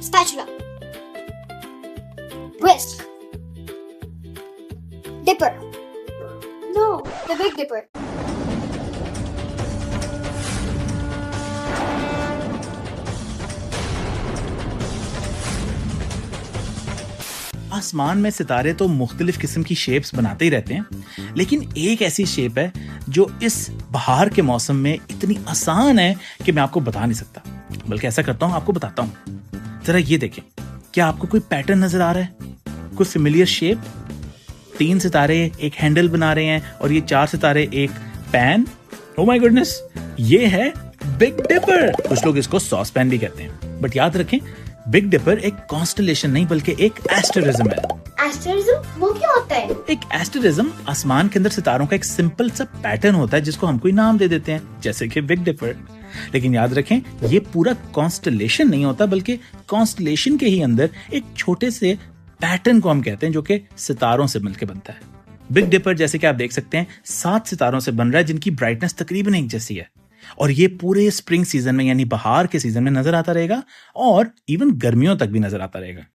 spatula, whisk, dipper. No, the Big Dipper. आसमान में सितारे तो मुख्तलिफ किस्म की शेप्स बनाते ही रहते हैं, लेकिन एक ऐसी शेप है जो इस बहार के मौसम में इतनी आसान है कि मैं आपको बता नहीं सकता। बल्कि ऐसा करता हूँ, आपको बताता हूँ। जरा ये देखें, क्या आपको कोई पैटर्न नजर आ रहा है? कोई फेमिलियर शेप? 3 सितारे एक हैंडल बना रहे हैं और ये 4 सितारे एक पैन। ओह माय गुडनेस, ये है बिग डिपर। कुछ लोग इसको सॉस पैन भी कहते हैं, बट याद रखें बिग डिपर एक कॉन्स्टलेशन नहीं बल्कि एक एस्टेरिज्म है। एस्टेरिज्म वो क्या होता है? एक एस्टेरिज्म आसमान के अंदर सितारों का एक सिंपल सा पैटर्न होता है जिसको हम कोई नाम दे देते हैं, जैसे कि बिग डिपर। लेकिन याद रखें ये पूरा कॉन्स्टलेशन नहीं होता, बल्कि कॉन्स्टलेशन के ही अंदर एक छोटे से पैटर्न को हम कहते हैं जो कि सितारों से मिलकर बनता है। बिग डिपर जैसे कि आप देख सकते हैं 7 सितारों से बन रहा है जिनकी ब्राइटनेस तकरीबन एक जैसी है, और ये पूरे स्प्रिंग सीजन में यानी बहार के सीजन में नजर आता रहेगा और इवन गर्मियों तक भी नजर आता रहेगा।